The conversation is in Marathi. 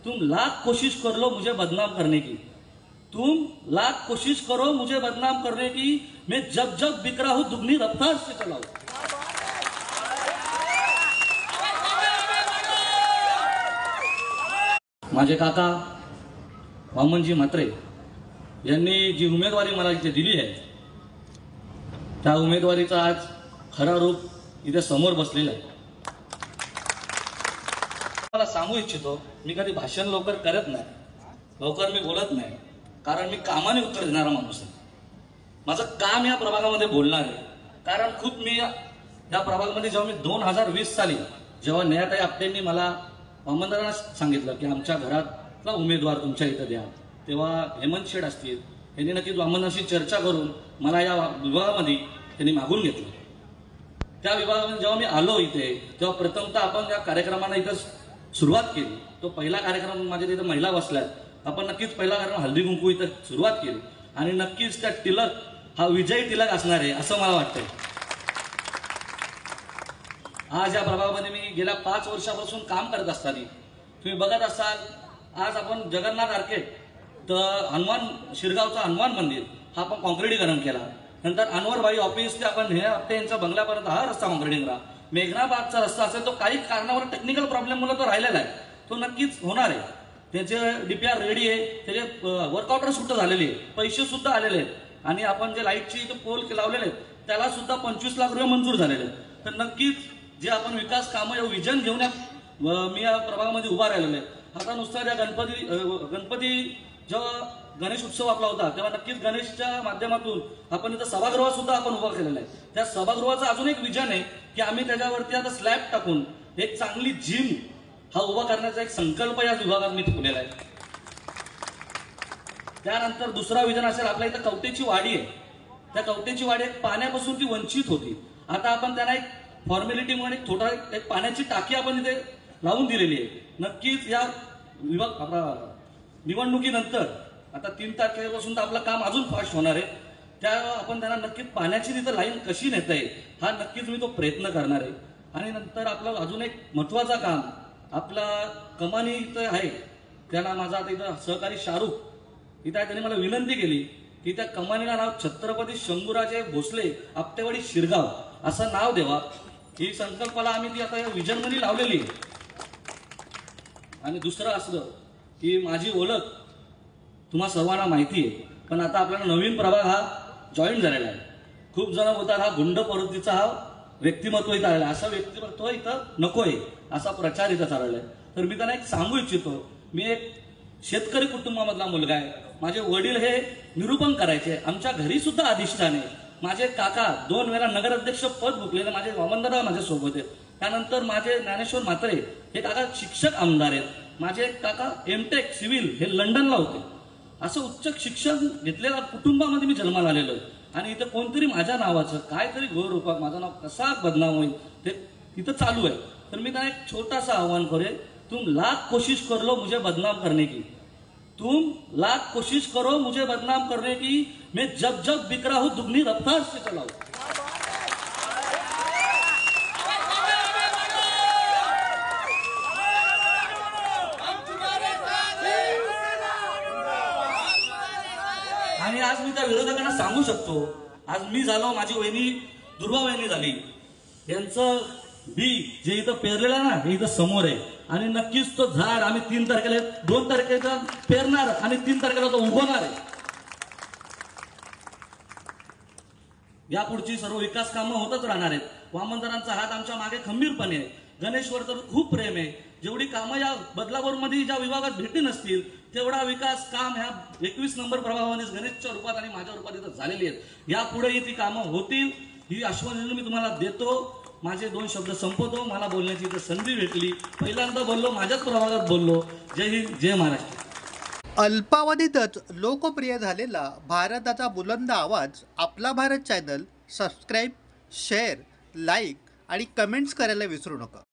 तुम लाख कोशिश कर लो मुझे बदनाम करने की, तुम लाख कोशिश करो मुझे बदनाम करने की, मैं जब जब बिखरा हूं दुगनी रफ्तार से चलाऊं। माझे काका वामनजी म्हात्रे यांनी जी उमेदवारी मला इथे दिली आहे, त्या उमेदवारीचा आज खरा रूप इथे समोर बसलेला आहे। मला सांगू इच्छितो, मी कधी भाषण लवकर करत नाही, लवकर मी बोलत नाही, कारण मी कामाने उत्तर देणारा माणूस आहे। माझं काम या प्रभागामध्ये बोलणार आहे, कारण खूप मी या प्रभागामध्ये जेव्हा मी 2020 साली जेव्हा नेहाताई आपटेंनी मला वामनदारांना सांगितलं की आमच्या घरातला उमेदवार तुमच्या इथं द्या, तेव्हा हेमंत शेठ असतील यांनी नक्कीच वामनदारांशी चर्चा करून मला या विभागामध्ये त्यांनी मागून घेतलं। त्या विभागामध्ये जेव्हा मी आलो इथे, तेव्हा प्रथमतः आपण या कार्यक्रमाला इथं सुरुवात केली। तो पहिला कार्यक्रम माझ्या तिथं महिला बसल्यात, आपण नक्कीच पहिला कार्यक्रम हल्दी कुंकू इथं सुरुवात केली आणि नक्कीच त्या टिलक हा विजयी टिलक असणार आहे असं मला वाटतंय। आज या प्रभागामध्ये मी गेल्या 5 वर्षापासून काम करत असताना तुम्ही बघत असाल, आज आपण जगन्नाथ आर्केड तर हनुमान शिरगावचा हनुमान मंदिर हा आपण कॉन्क्रिटीकरण केला, नंतर अनवरबाई ऑफिस ते आपण हे आपटे यांच्या बंगल्यापर्यंत हा रस्ता कॉन्क्रिटींग करा। मेघनाबादचा रस्ता असेल तो काही कारणावर टेक्निकल प्रॉब्लेममुळे तो राहिलेला आहे, तो नक्कीच होणार आहे। त्याचे डीपीआर रेडी आहे, त्याचे वर्कआउटर सुद्धा झालेले आहे, पैसे सुद्धा आलेले आहेत आणि आपण जे लाईटची इथे पोल लावलेले आहेत त्याला सुद्धा 25 लाख रुपये मंजूर झालेले आहेत। तर नक्कीच जे आपण विकास कामं या विजन घेऊन मी या प्रभागामध्ये उभा राहिलेलो आहे। आता नुसता ज्या गणपती जेव्हा गणेश उत्सव आपला होता तेव्हा नक्कीच गणेशच्या माध्यमातून आपण इथं सभागृह सुद्धा आपण उभा केलेला आहे। त्या सभागृहाचं अजून एक विजन आहे की आम्ही त्याच्यावरती आता स्लॅब टाकून एक चांगली जिम हा उभा करण्याचा एक संकल्प या विभागात मी ठेवलेला आहे। त्यानंतर दुसरा विजन असेल आपल्या इथं कवटेची वाडी आहे, त्या कवटेची वाडी एक पाण्यापासून ती वंचित होती, आता आपण त्यांना एक फॉर्मॅलिटी म्हणून थोडा एक पाण्याची टाकी आपण इथे लावून दिलेली आहे। नक्कीच या विभाग आपला निवडणुकीनंतर आता 3 तारखेपासून तर आपलं काम अजून फास्ट होणार आहे, त्या आपण त्यांना नक्कीच पाण्याची तिथं लाईन कशी नेता येईल हा नक्कीच मी तो प्रयत्न करणार आहे। आणि नंतर आपलं अजून एक महत्वाचं काम आपला कमानी इथं आहे, त्यांना माझा आता इथं सहकारी शाहरुख इथं त्यांनी मला विनंती केली की त्या कमानीला नाव छत्रपती शंभूराजे भोसले आपटेवाडी शिरगाव असं नाव द्यावा। ही संकल्पना आम्ही ती आता या विजनमध्ये लावलेली आहे। आणि दुसरं असलं की माझी ओळख तुम्हा सर्वांना माहिती आहे, पण आता आपल्याला नवीन प्रभाग हा जॉईन झालेला आहे। खूप जण बोलतात हा गुंड प्रवृत्तीचा हा व्यक्तिमत्व इथं आलेला आहे, असा व्यक्तिमत्व इथं नको आहे असा प्रचार इथं चाललेला आहे। तर मी त्यांना एक सांगू इच्छितो, मी एक शेतकरी कुटुंबामधला मुलगा आहे, माझे वडील हे निरूपण करायचे, आमच्या घरी सुद्धा अधिष्ठान आहे, माझे काका 2 वेळा नगराध्यक्ष पद भुकलेले माझे वामनदादा माझ्या सोबत आहेत, त्यानंतर माझे ज्ञानेश्वर म्हात्रे हे काका शिक्षक आमदार आहेत, माझे काका एमटेक सिव्हिल हे लंडनला होते। असं उच्च शिक्षण घेतलेल्या कुटुंबामध्ये मी जन्माला आलेलो आहे आणि इथं कोणतरी माझ्या नावाचं काहीतरी घोर रूपात माझं नाव कसा बदनाम होईल ते तिथं चालू आहे। तर मी त्यांना एक छोटासा आव्हान करेन, तुम लाख कोशिश कर लो मुझे बदनाम करने की, तुम लाख कोशिश करो मुझे बदनाम करने की, मैं जब जब बिखरा हूं दुगनी रफ्तार से चलाऊं। आणि आज मी त्या विरोधकांना सांगू शकतो, आज मी झालो, माझी वहिनी दुर्वा वहिनी झाली, यांचं बी जे इथं पेरलेलं ना हे इथं समोर आहे आणि नक्कीच तो झाड आम्ही 3 तारखेला 2 तारखेला पेरणार आणि 3 तारखेला तो उगवणार आहे। यापुढची सर्व विकास कामं होतच राहणार आहेत। वामनदारांचा हात आमच्या मागे खंबीरपणे आहे, गणेशवर तर खूप प्रेम आहे। जेवढी कामं या बदलापूरमध्ये ज्या विभागात भेटली नसतील तेवढा विकास काम ह्या 21 नंबर प्रभागामध्ये गणेशच्या रूपात आणि माझ्या रूपात इथं झालेली आहेत। यापुढेही ती कामं होतील ही आश्वासन मी तुम्हाला देतो। माझे 2 शब्द संपवतो, मला बोलण्याची इथं संधी भेटली, पहिल्यांदा बोललो, माझ्याच प्रभागात बोललो। जय हिंद, जय महाराष्ट्र। अल्पावधीतच लोकप्रिय झालेला भारताचा बुलंद आवाज आपला Bharat channel subscribe, share, like आणि कमेंट्स करायला विसरू नका।